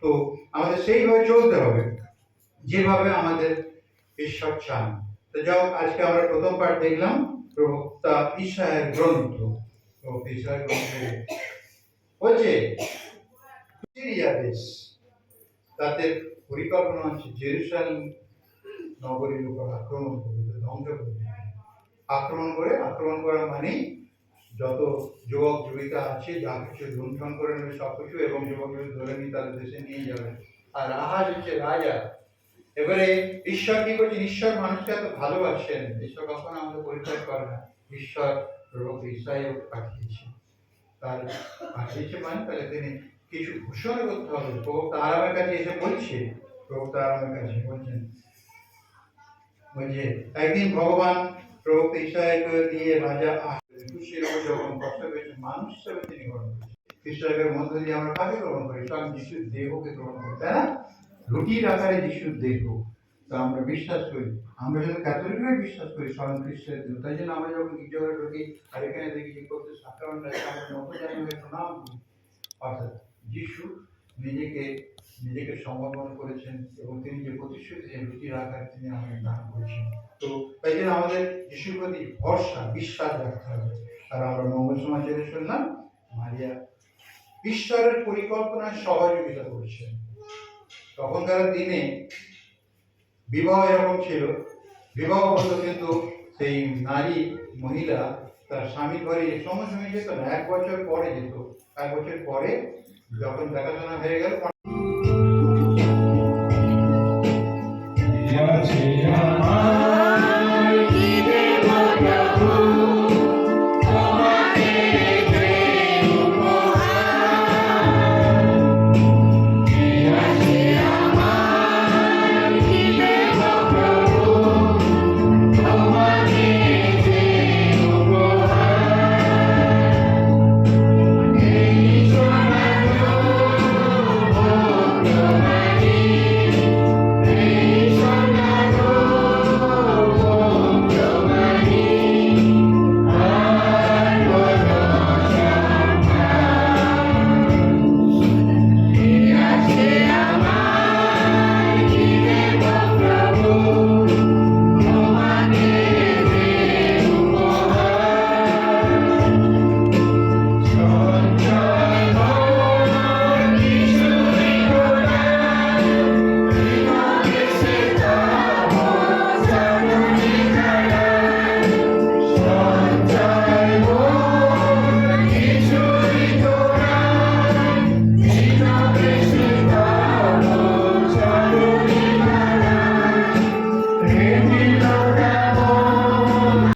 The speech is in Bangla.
তো আমাদের সেইভাবে চলতে হবে যেভাবে আমাদের ঈশ্বর চান। তো যাও, আজকে আমরা প্রথম পাঠ দেখলাম প্রবক্তা ইসাইয়ার গ্রন্থ। প্রবক্তা ইসাইয়ার গ্রন্থে বলছে সিরিয়া দেশ, তাদের পরিকল্পনা হচ্ছে জেরুসালেম নগরীর উপর আক্রমণ করবে, ধ্বংস করবে। আক্রমণ করা মানেই যত যুবক যুবিকা আছে যা কিছু লুণ্ঠন করে নেবে সবকিছু, এবং যুবক যুবক ধরে নিয়ে তাদের দেশে নিয়ে যাবে। আর আহাজ হচ্ছে রাজা। এবারে ঈশ্বর কি করছেন? ঈশ্বর মানুষকে এত ভালোবাসেন, ঈশ্বর কখনো আমাদের পরিত্যাগ করে না। ঈশ্বর প্রভু ইসাইয়াকে পাঠিয়েছে, তার পাঠিয়েছে মানে তাহলে তিনি কিছু ঘোষণা করতে হবে। প্রভুক্ত আরামের কাছে এসে বলছে, প্রভুক্ত আরামের কাছে বলছে একদিন ভগবান প্রভুক্ত ইসাইয়াকে দিয়ে রাজা যখন কষ্ট পেয়েছেন মানুষ হিসাবে তিনি গ্রহণ করেছেন। খ্রিস্টানের মধ্য দিয়ে আমরা কাকে গ্রহণ করি? স্বয়ং যিশুর দেহকে গ্রহণ করি, তাই না? রুটির আকারে যিশুর দেহ, তা আমরা বিশ্বাস করি। আমরা যদি ক্যাথলিকরাই বিশ্বাস করি স্বয়ং খ্রিস্টের দেহ, তাই জন্য আমরা যখন গির্জাঘরে ঢুকি আর এখানে দেখি কি করতে সাধারণ আমরা নবজাতকের প্রণাম করি। অর্থাৎ যিশু নিজেকে সমর্পণ করেছেন এবং তিনি যে প্রতিশ্রুতি রুটির আকারে তিনি আমাদের দান করেছেন। তো তাই জন্য আমাদের যিশুর প্রতি ভরসা বিশ্বাস রাখতে হবে। আর আমরা মঙ্গল সমাচারে শুনলাম মারিয়া ঈশ্বরের পরিকল্পনায় সহযোগিতা করছেন। তখনকার দিনে বিবাহ এরকম ছিল, বিবাহ হতো কিন্তু সেই নারী মহিলা তার স্বামীর ঘরে সময় যেত না, 1 বছর পরে যেত। 1 বছর পরে যখন দেখাশোনা হয়ে গেল